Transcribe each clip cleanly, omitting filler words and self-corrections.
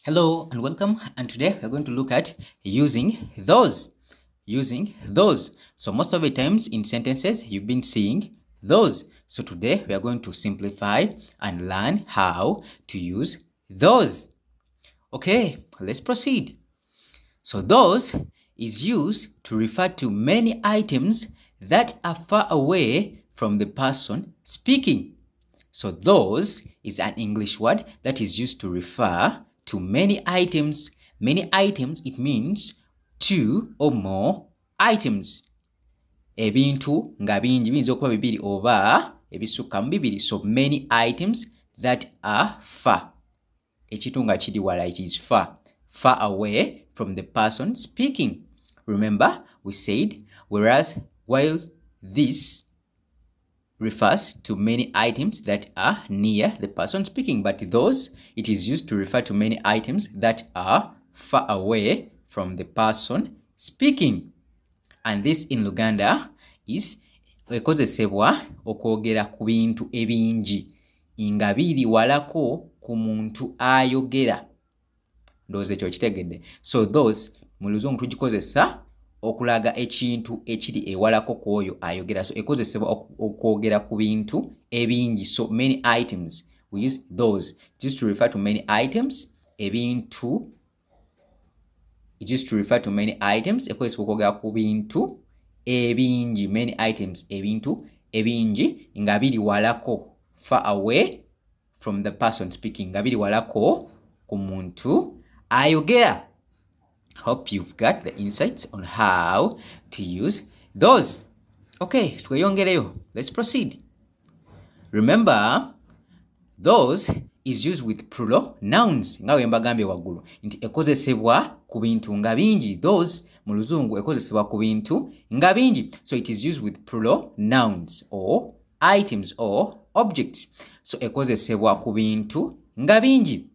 Hello and welcome, and today we're going to look at using those. So most of the times in sentences you've been seeing those. So today we are going to simplify and learn how to use those. Okay, let's proceed. So those is used to refer to many items that are far away from the person speaking. So those is an English word that is used to refer to many items. Many items, it means two or more items. Ebintu nga bingi biyinza okuba bibiri oba ebisukkamu bibiri. So many items that are far. Ekintu nga kiri wala, it is far. Far away from the person speaking. Remember, we said, whereas while this refers to many items that are near the person speaking, but those, it is used to refer to many items that are far away from the person speaking. And this in Luganda is ekozesebwa okwogera ku bintu ebingi nga biri walako ku muntu ayogera. Ndowooza ekyo kitegedde. So those mu luzungu tugikozesa okulaga ekintu ekiri ewalako ku oyo ayogera. So ekozesebwa okwogera ku bintu ebingi. So many items, we use those. It used to refer to many items. Ebintu, it used to refer to many items. Ekozesebwa okwogera ku bintu ebingi. Many items, ebintu ebingi nga biri walako, far away from the person speaking. Nga biri walako ku muntu ayogera. Hope you've got the insights on how to use those. Okay, tweyongereyo. Let's proceed. Remember, those is used with plural nouns. Nga we mbagambye waggulu nti ekozesebwa ku bintu nga bingi. Those mu luzungu ekozesebwa ku bintu nga bingi. So it is used with plural nouns or items or objects. So ekozesebwa ku bintu nga bingi.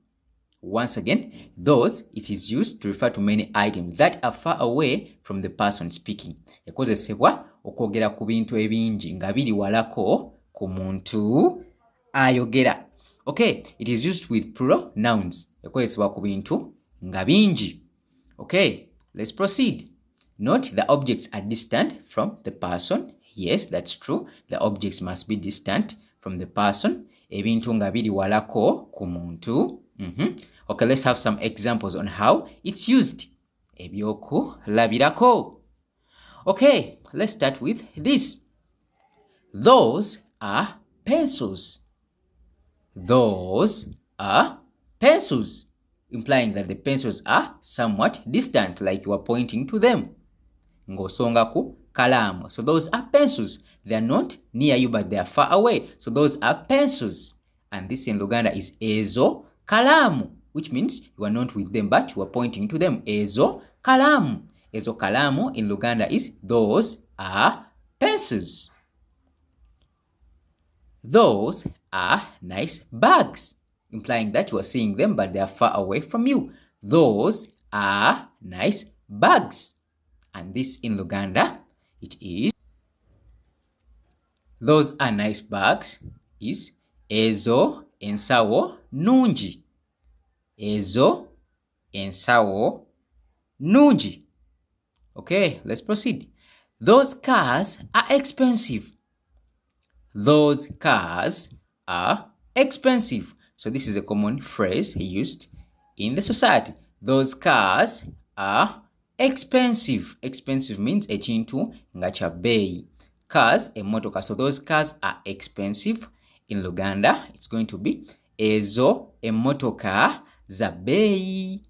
Once again, those, it is used to refer to many items that are far away from the person speaking. Ekozesebwa okwogera ku bintu ebingi nga biri walako ku muntu ayogera. Okay, it is used with plural nouns. Ekozesebwa ku bintu nga bingi. Okay, let's proceed. Note the objects are distant from the person. Yes, that's true. The objects must be distant from the person. Ebintu nga biri walako ku muntu. Okay, let's have some examples on how it's used. Ebyoku labirako. Okay, let's start with this. Those are pencils. Those are pencils, implying that the pencils are somewhat distant, like you are pointing to them. Ngosonga ku kalamu. So those are pencils. They are not near you, but they are far away. So those are pencils. And this in Luganda is ezo kalamu, which means you are not with them, but you are pointing to them. Ezo kalamu. Ezo kalamu in Luganda is those are pencils. Those are nice bags, implying that you are seeing them, but they are far away from you. Those are nice bags. And this in Luganda, it is those are nice bags is ezo ensawo nungi. Ezo ensawo nungi. Okay, let's proceed. Those cars are expensive. Those cars are expensive. So this is a common phrase used in the society. Those cars are expensive. Expensive means ekintu nga kya bei. Cars, emotoka. So those cars are expensive. In Luganda, it's going to be ezo emotoka za bei.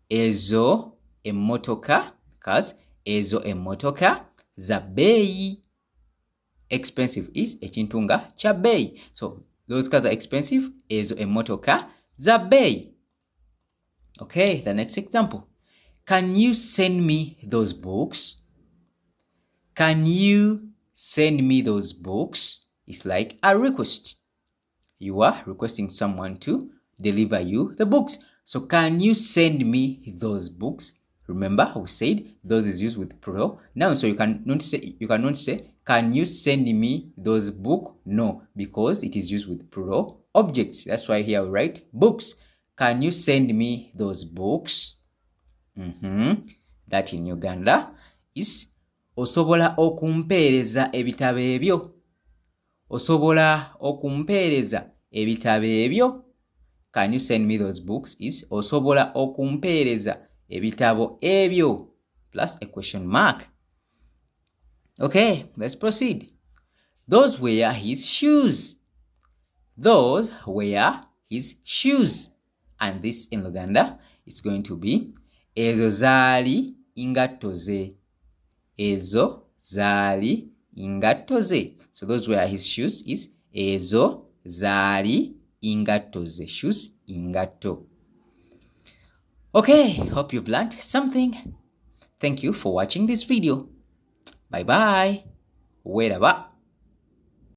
Ezo emotoka, cars, ezo emotoka za bei. Expensive is ekintu nga kya bei. So those cars are expensive. Ezo emotoka za bei. Okay, the next example. Can you send me those books? Can you send me those books? It's like a request. You are requesting someone to deliver you the books. So can you send me those books? Remember, we said those is used with plural noun. So you cannot say, can you send me those books? No, because it is used with plural objects. That's why here we write books. Can you send me those books? That in Uganda is osobola okumpeereza ebitabo ebyo. Osobola okumpeereza ebitabo ebyo. Can you send me those books is osobola okumpeereza ebitabo ebyo plus a question mark. Okay, let's proceed. Those were his shoes. Those were his shoes. And this in Luganda, it's going to be ezo zaali ingatto ze. Ezo zaali ingatto ze. So those were his shoes is ezo zaali ingatto ze. Shoes, ingatto. Okay, hope you've learned something. Thank you for watching this video. Bye bye. Weraba.